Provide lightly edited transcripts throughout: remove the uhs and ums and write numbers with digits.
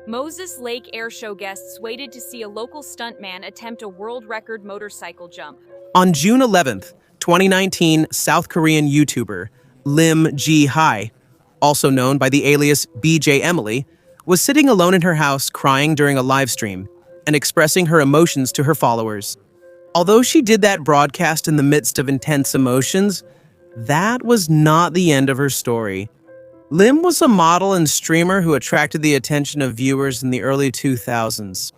Moses Lake Airshow guests waited to see a local stuntman attempt a world record motorcycle jump. On June 11th, 2019, South Korean YouTuber Lim Ji-hai, also known by the alias BJ Emily, was sitting alone in her house crying during a live stream and expressing her emotions to her followers. Although she did that broadcast in the midst of intense emotions, that was not the end of her story. Lim was a model and streamer who attracted the attention of viewers in the early 2000s.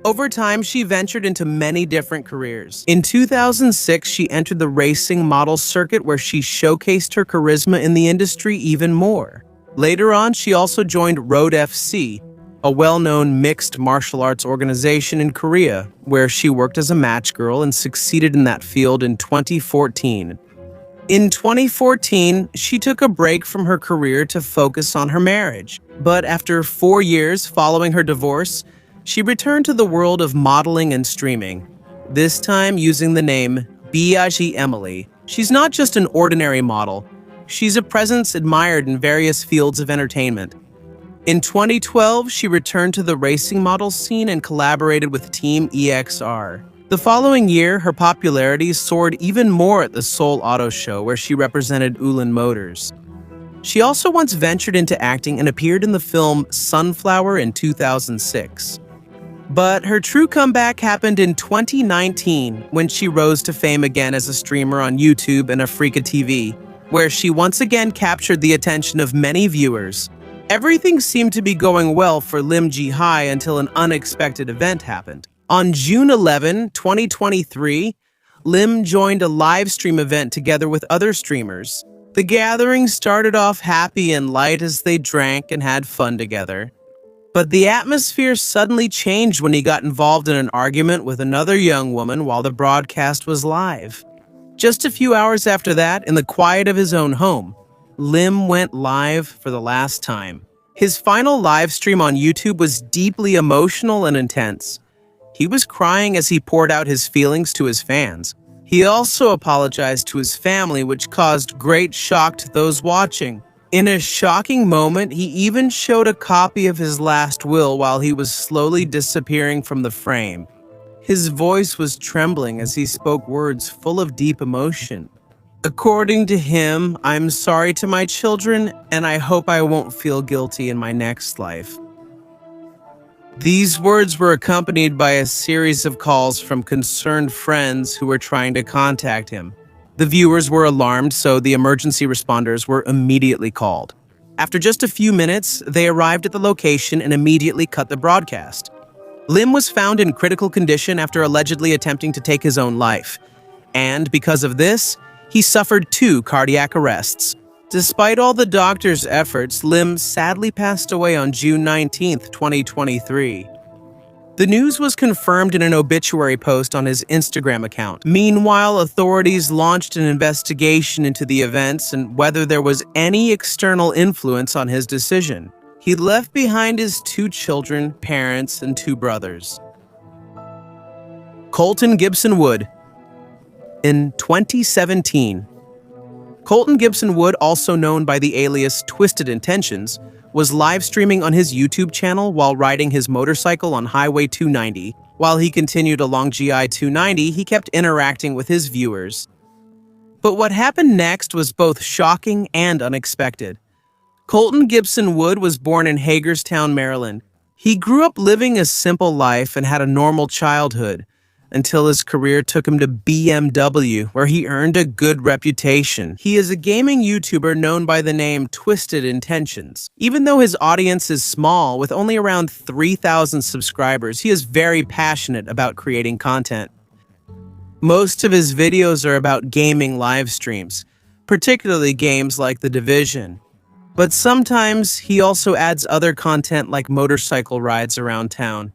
Over time, she ventured into many different careers. In 2006, she entered the racing model circuit where she showcased her charisma in the industry even more. Later on, she also joined Road FC, a well-known mixed martial arts organization in Korea, where she worked as a match girl and succeeded in that field in 2014. In 2014, she took a break from her career to focus on her marriage. But after 4 years following her divorce, she returned to the world of modeling and streaming, this time using the name BJ Emily. She's not just an ordinary model, she's a presence admired in various fields of entertainment. In 2012, she returned to the racing model scene and collaborated with Team EXR. The following year, her popularity soared even more at the Seoul Auto Show, where she represented Ulan Motors. She also once ventured into acting and appeared in the film Sunflower in 2006. But her true comeback happened in 2019 when she rose to fame again as a streamer on YouTube and Africa TV, where she once again captured the attention of many viewers. Everything seemed to be going well for Lim Ji-hai until an unexpected event happened. On June 11, 2023, Lim joined a live stream event together with other streamers. The gathering started off happy and light as they drank and had fun together. But the atmosphere suddenly changed when he got involved in an argument with another young woman while the broadcast was live. Just a few hours after that, in the quiet of his own home, Lim went live for the last time. His final live stream on YouTube was deeply emotional and intense. He was crying as he poured out his feelings to his fans. He also apologized to his family, which caused great shock to those watching. In a shocking moment, he even showed a copy of his last will while he was slowly disappearing from the frame. His voice was trembling as he spoke words full of deep emotion. According to him, "I'm sorry to my children, and I hope I won't feel guilty in my next life." These words were accompanied by a series of calls from concerned friends who were trying to contact him. The viewers were alarmed, so the emergency responders were immediately called. After just a few minutes, they arrived at the location and immediately cut the broadcast. Lim was found in critical condition after allegedly attempting to take his own life. And because of this, he suffered 2 cardiac arrests. Despite all the doctor's efforts, Lim sadly passed away on June 19, 2023. The news was confirmed in an obituary post on his Instagram account. Meanwhile, authorities launched an investigation into the events and whether there was any external influence on his decision. He left behind his 2 children, parents, and 2 brothers. Colton Gibson Wood. In 2017, Colton Gibson Wood, also known by the alias Twisted Intentions, was live streaming on his YouTube channel while riding his motorcycle on Highway 290. While he continued along GI 290, he kept interacting with his viewers. But what happened next was both shocking and unexpected. Colton Gibson Wood was born in Hagerstown, Maryland. He grew up living a simple life and had a normal childhood, until his career took him to BMW, where he earned a good reputation. He is a gaming YouTuber known by the name Twisted Intentions. Even though his audience is small, with only around 3,000 subscribers, he is very passionate about creating content. Most of his videos are about gaming live streams, particularly games like The Division. But sometimes he also adds other content like motorcycle rides around town.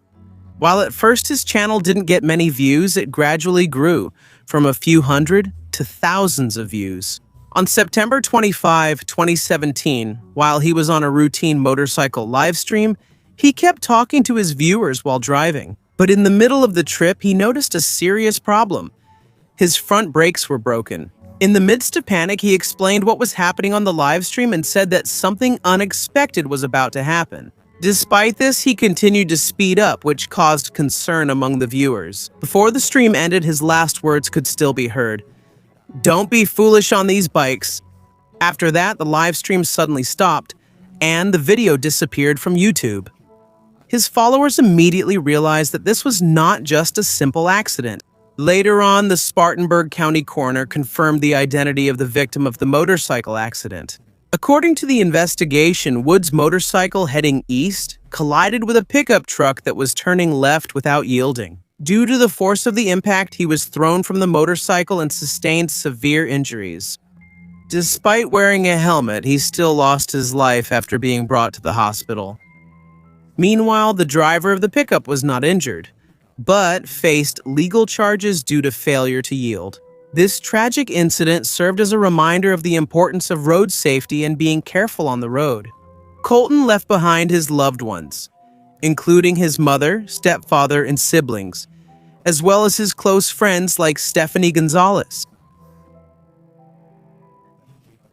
While at first his channel didn't get many views, it gradually grew, from a few hundred to thousands of views. On September 25, 2017, while he was on a routine motorcycle livestream, he kept talking to his viewers while driving. But in the middle of the trip, he noticed a serious problem. His front brakes were broken. In the midst of panic, he explained what was happening on the livestream and said that something unexpected was about to happen. Despite this, he continued to speed up, which caused concern among the viewers. Before the stream ended, his last words could still be heard. "Don't be foolish on these bikes." After that, the live stream suddenly stopped, and the video disappeared from YouTube. His followers immediately realized that this was not just a simple accident. Later on, the Spartanburg County coroner confirmed the identity of the victim of the motorcycle accident. According to the investigation, Wood's motorcycle heading east collided with a pickup truck that was turning left without yielding. Due to the force of the impact, he was thrown from the motorcycle and sustained severe injuries. Despite wearing a helmet, he still lost his life after being brought to the hospital. Meanwhile, the driver of the pickup was not injured, but faced legal charges due to failure to yield. This tragic incident served as a reminder of the importance of road safety and being careful on the road. Colton left behind his loved ones, including his mother, stepfather, and siblings, as well as his close friends like Stephanie Gonzalez.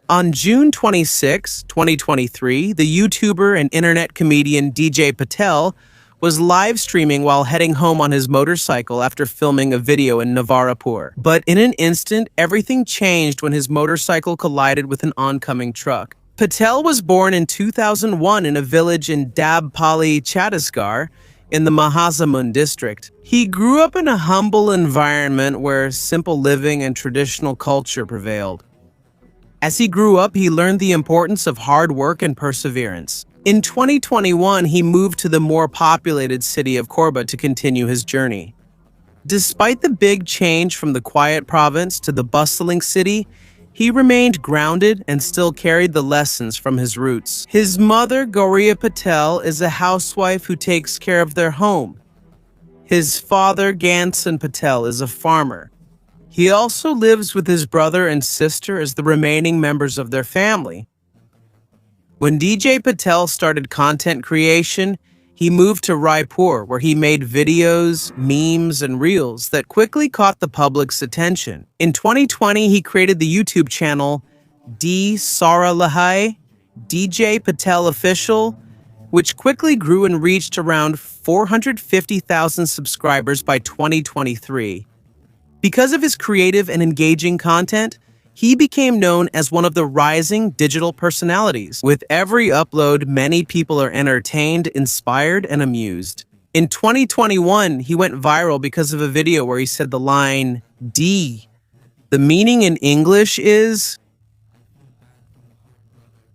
On June 26, 2023, the YouTuber and internet comedian DJ Patel was live streaming while heading home on his motorcycle after filming a video in Navarapur. But in an instant, everything changed when his motorcycle collided with an oncoming truck. Patel was born in 2001 in a village in Dabpali, Chhattisgarh, in the Mahasamund district. He grew up in a humble environment where simple living and traditional culture prevailed. As he grew up, he learned the importance of hard work and perseverance. In 2021, he moved to the more populated city of Korba to continue his journey. Despite the big change from the quiet province to the bustling city, he remained grounded and still carried the lessons from his roots. His mother, Gauriya Patel, is a housewife who takes care of their home. His father, Gantz Patel, is a farmer. He also lives with his brother and sister as the remaining members of their family. When DJ Patel started content creation, he moved to Raipur, where he made videos, memes, and reels that quickly caught the public's attention. In 2020, he created the YouTube channel D Sara Lahai, DJ Patel Official, which quickly grew and reached around 450,000 subscribers by 2023. Because of his creative and engaging content, he became known as one of the rising digital personalities. With every upload, many people are entertained, inspired, and amused. In 2021, he went viral because of a video where he said the line, D. The meaning in English is,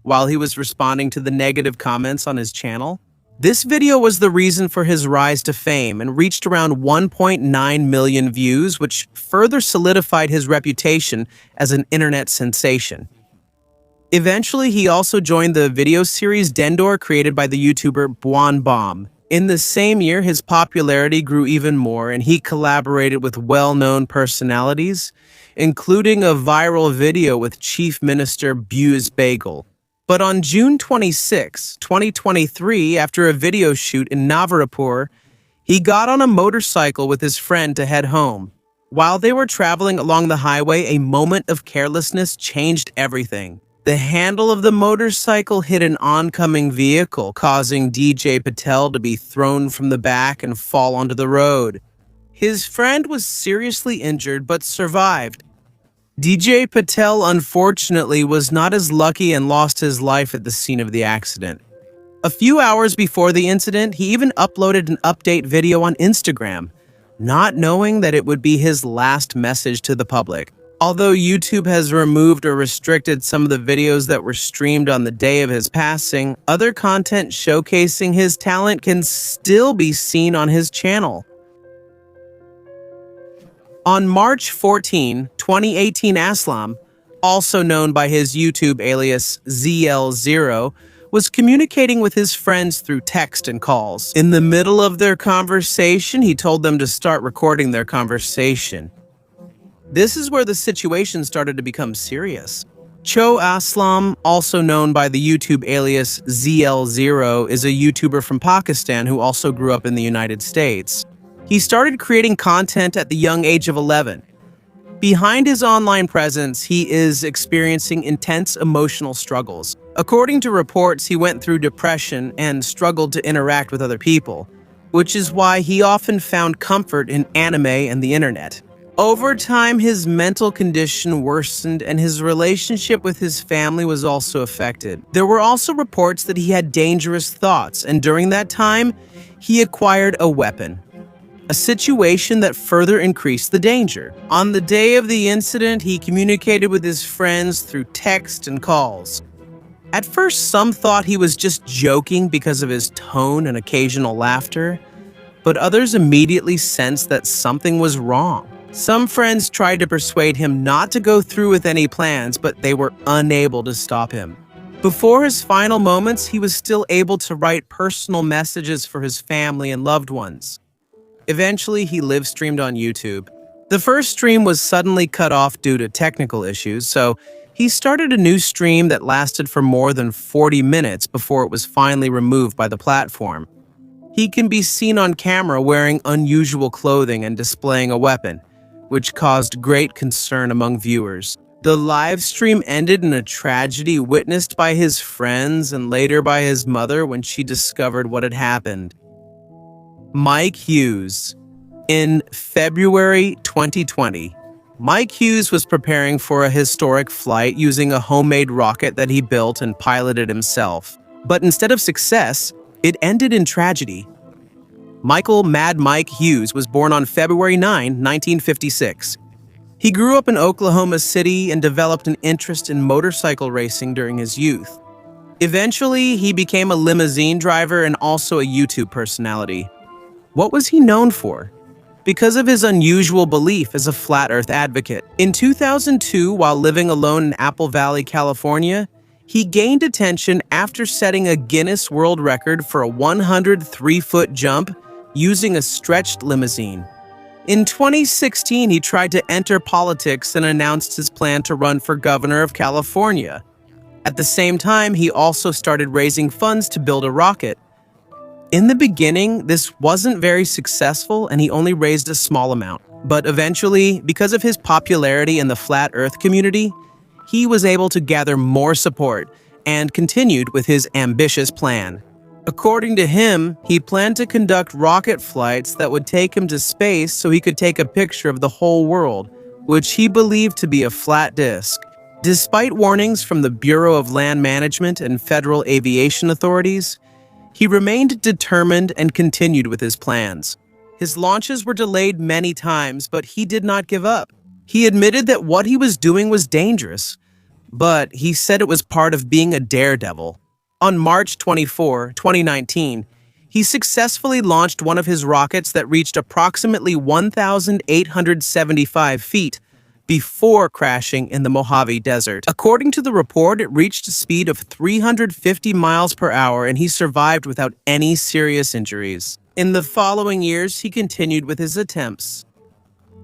while he was responding to the negative comments on his channel. This video was the reason for his rise to fame and reached around 1.9 million views, which further solidified his reputation as an internet sensation. Eventually, he also joined the video series Dendor created by the YouTuber Buon Bomb. In the same year, his popularity grew even more and he collaborated with well-known personalities, including a viral video with Chief Minister Hughes Bagel. But on June 26, 2023, after a video shoot in Navarapur, he got on a motorcycle with his friend to head home. While they were traveling along the highway, a moment of carelessness changed everything. The handle of the motorcycle hit an oncoming vehicle, causing DJ Patel to be thrown from the back and fall onto the road. His friend was seriously injured but survived. DJ Patel, unfortunately, was not as lucky and lost his life at the scene of the accident. A few hours before the incident, he even uploaded an update video on Instagram, not knowing that it would be his last message to the public. Although YouTube has removed or restricted some of the videos that were streamed on the day of his passing, other content showcasing his talent can still be seen on his channel. On March 14, 2018, Aslam, also known by his YouTube alias ZL0, was communicating with his friends through text and calls. In the middle of their conversation, he told them to start recording their conversation. This is where the situation started to become serious. Cho Aslam, also known by the YouTube alias ZL0, is a YouTuber from Pakistan who also grew up in the United States. He started creating content at the young age of 11. Behind his online presence, he is experiencing intense emotional struggles. According to reports, he went through depression and struggled to interact with other people, which is why he often found comfort in anime and the internet. Over time, his mental condition worsened and his relationship with his family was also affected. There were also reports that he had dangerous thoughts, and during that time, he acquired a weapon, a situation that further increased the danger. On the day of the incident, he communicated with his friends through text and calls. At first, some thought he was just joking because of his tone and occasional laughter, but others immediately sensed that something was wrong. Some friends tried to persuade him not to go through with any plans, but they were unable to stop him. Before his final moments, he was still able to write personal messages for his family and loved ones. Eventually, he live-streamed on YouTube. The first stream was suddenly cut off due to technical issues, so he started a new stream that lasted for more than 40 minutes before it was finally removed by the platform. He can be seen on camera wearing unusual clothing and displaying a weapon, which caused great concern among viewers. The live stream ended in a tragedy witnessed by his friends and later by his mother when she discovered what had happened. Mike Hughes. In February 2020, Mike Hughes was preparing for a historic flight using a homemade rocket that he built and piloted himself. But instead of success, it ended in tragedy. Michael "Mad Mike" Hughes was born on February 9, 1956. He grew up in Oklahoma City and developed an interest in motorcycle racing during his youth. Eventually, he became a limousine driver and also a YouTube personality. What was he known for? Because of his unusual belief as a flat Earth advocate. In 2002, while living alone in Apple Valley, California, he gained attention after setting a Guinness World Record for a 103-foot jump using a stretched limousine. In 2016, he tried to enter politics and announced his plan to run for governor of California. At the same time, he also started raising funds to build a rocket. In the beginning, this wasn't very successful and he only raised a small amount. But eventually, because of his popularity in the flat Earth community, he was able to gather more support and continued with his ambitious plan. According to him, he planned to conduct rocket flights that would take him to space so he could take a picture of the whole world, which he believed to be a flat disk. Despite warnings from the Bureau of Land Management and federal aviation authorities, he remained determined and continued with his plans. His launches were delayed many times, but he did not give up. He admitted that what he was doing was dangerous, but he said it was part of being a daredevil. On March 24, 2019, he successfully launched one of his rockets that reached approximately 1,875 feet before crashing in the Mojave Desert. According to the report, it reached a speed of 350 miles per hour and he survived without any serious injuries. In the following years, he continued with his attempts.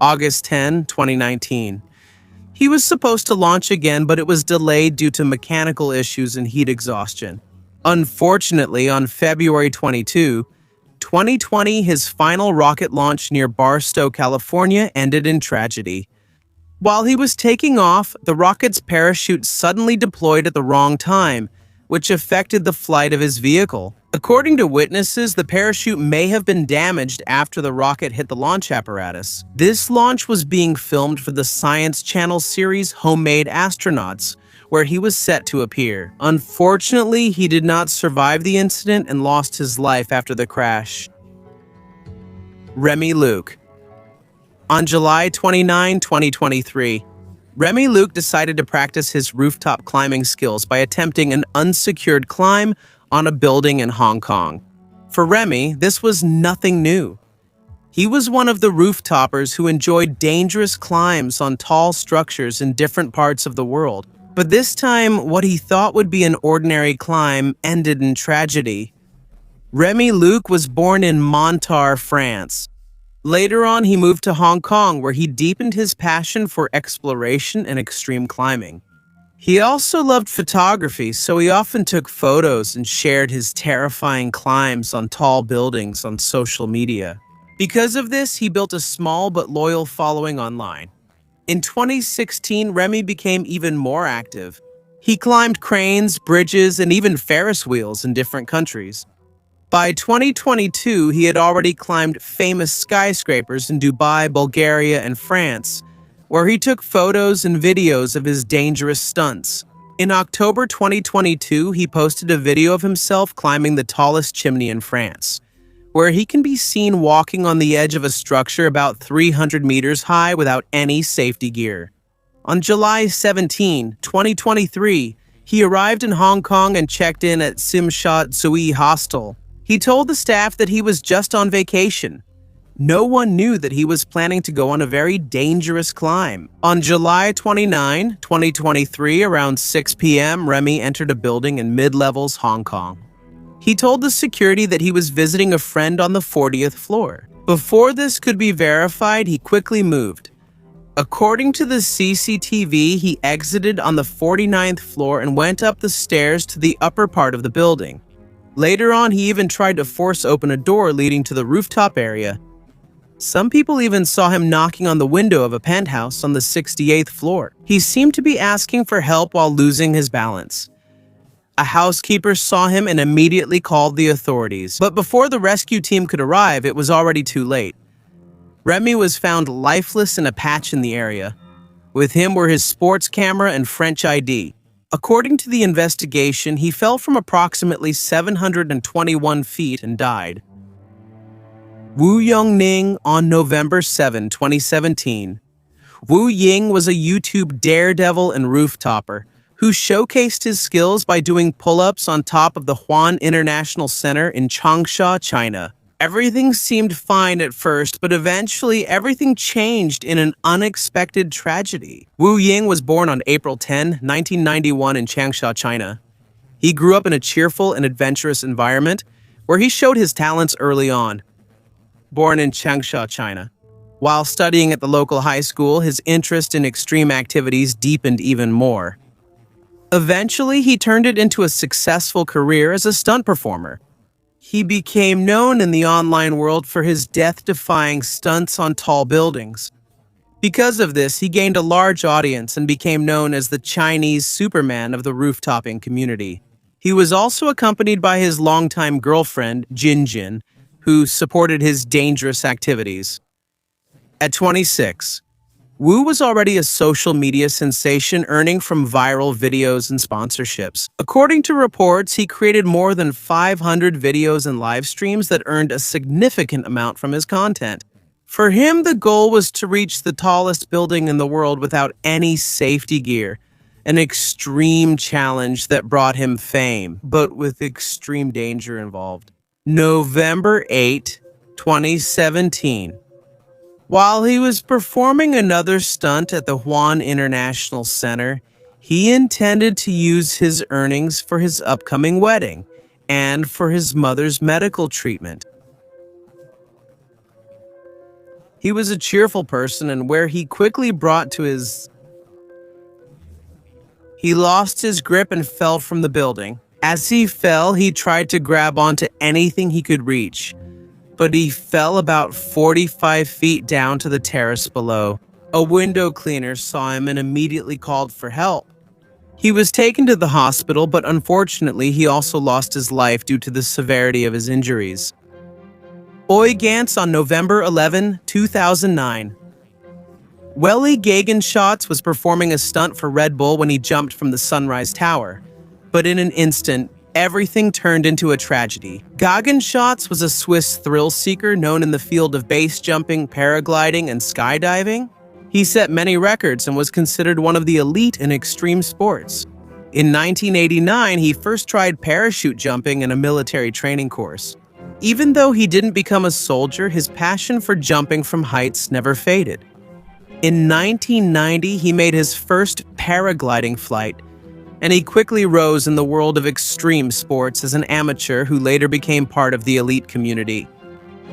August 10, 2019. He was supposed to launch again, but it was delayed due to mechanical issues and heat exhaustion. Unfortunately, on February 22, 2020, his final rocket launch near Barstow, California, ended in tragedy. While he was taking off, the rocket's parachute suddenly deployed at the wrong time, which affected the flight of his vehicle. According to witnesses, the parachute may have been damaged after the rocket hit the launch apparatus. This launch was being filmed for the Science Channel series Homemade Astronauts, where he was set to appear. Unfortunately, he did not survive the incident and lost his life after the crash. Remy Luke. On July 29, 2023, Remy Luke decided to practice his rooftop climbing skills by attempting an unsecured climb on a building in Hong Kong. For Remy, this was nothing new. He was one of the rooftoppers who enjoyed dangerous climbs on tall structures in different parts of the world. But this time, what he thought would be an ordinary climb ended in tragedy. Remy Luke was born in Montar, France. Later on, he moved to Hong Kong, where he deepened his passion for exploration and extreme climbing. He also loved photography, so he often took photos and shared his terrifying climbs on tall buildings on social media. Because of this, he built a small but loyal following online. In 2016, Remy became even more active. He climbed cranes, bridges, and even Ferris wheels in different countries. By 2022, he had already climbed famous skyscrapers in Dubai, Bulgaria, and France, where he took photos and videos of his dangerous stunts. In October 2022, he posted a video of himself climbing the tallest chimney in France, where he can be seen walking on the edge of a structure about 300 meters high without any safety gear. On July 17, 2023, he arrived in Hong Kong and checked in at Tsim Sha Tsui Hostel. He told the staff that he was just on vacation. No one knew that he was planning to go on a very dangerous climb. On July 29, 2023, around 6 p.m., Remy entered a building in mid-levels Hong Kong. He told the security that he was visiting a friend on the 40th floor. Before this could be verified, he quickly moved. According to the CCTV, he exited on the 49th floor and went up the stairs to the upper part of the building. Later on, he even tried to force open a door leading to the rooftop area. Some people even saw him knocking on the window of a penthouse on the 68th floor. He seemed to be asking for help while losing his balance. A housekeeper saw him and immediately called the authorities. But before the rescue team could arrive, it was already too late. Remy was found lifeless in a patch in the area. With him were his sports camera and French ID. According to the investigation, he fell from approximately 721 feet and died. Ning on November 7, 2017. Ying was a YouTube daredevil and rooftopper who showcased his skills by doing pull-ups on top of the Huan International Center in Changsha, China. Everything seemed fine at first, but eventually everything changed in an unexpected tragedy. Ying was born on April 10, 1991 in Changsha, China. He grew up in a cheerful and adventurous environment where he showed his talents early on. Born in Changsha, China. While studying at the local high school, his interest in extreme activities deepened even more. Eventually, he turned it into a successful career as a stunt performer. He became known in the online world for his death-defying stunts on tall buildings. Because of this, he gained a large audience and became known as the Chinese Superman of the rooftopping community. He was also accompanied by his longtime girlfriend, Jin, who supported his dangerous activities. At 26, Wu was already a social media sensation, earning from viral videos and sponsorships. According to reports, he created more than 500 videos and live streams that earned a significant amount from his content. For him, the goal was to reach the tallest building in the world without any safety gear, an extreme challenge that brought him fame, but with extreme danger involved. November 8, 2017. While he was performing another stunt at the Huan International Center, he intended to use his earnings for his upcoming wedding and for his mother's medical treatment. He was a cheerful person, and where he quickly brought to his... He lost his grip and fell from the building. As he fell, he tried to grab onto anything he could reach, but he fell about 45 feet down to the terrace below. A window cleaner saw him and immediately called for help. He was taken to the hospital, but unfortunately, he also lost his life due to the severity of his injuries. Gantz on November 11, 2009. Welly Gagenshots was performing a stunt for Red Bull when he jumped from the Sunrise Tower, but in an instant, everything turned into a tragedy. Gagenshots was a Swiss thrill-seeker known in the field of base jumping, paragliding, and skydiving. He set many records and was considered one of the elite in extreme sports. In 1989, he first tried parachute jumping in a military training course. Even though he didn't become a soldier, his passion for jumping from heights never faded. In 1990, he made his first paragliding flight, and he quickly rose in the world of extreme sports as an amateur who later became part of the elite community.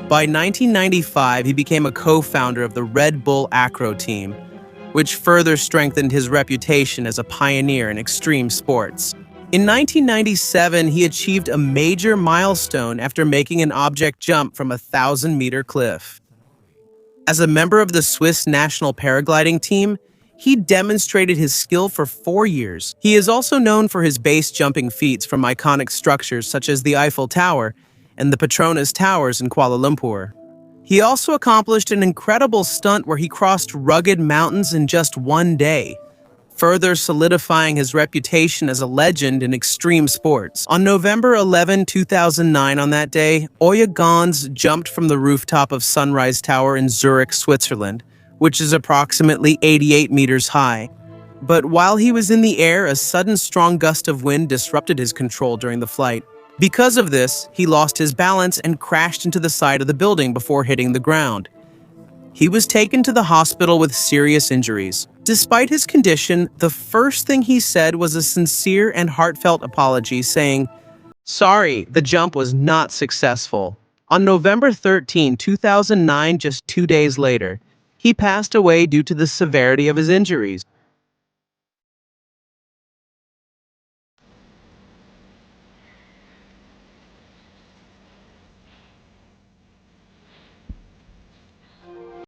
By 1995, he became a co-founder of the Red Bull Acro team, which further strengthened his reputation as a pioneer in extreme sports. In 1997, he achieved a major milestone after making an object jump from a 1,000-meter cliff. As a member of the Swiss national paragliding team, he demonstrated his skill for 4 years. He is also known for his base jumping feats from iconic structures such as the Eiffel Tower and the Petronas Towers in Kuala Lumpur. He also accomplished an incredible stunt where he crossed rugged mountains in just 1 day, further solidifying his reputation as a legend in extreme sports. On November 11, 2009, on that day, Gantz jumped from the rooftop of Sunrise Tower in Zurich, Switzerland, which is approximately 88 meters high. But while he was in the air, a sudden strong gust of wind disrupted his control during the flight. Because of this, he lost his balance and crashed into the side of the building before hitting the ground. He was taken to the hospital with serious injuries. Despite his condition, the first thing he said was a sincere and heartfelt apology, saying, "Sorry, the jump was not successful." On November 13, 2009, just 2 days later, he passed away due to the severity of his injuries.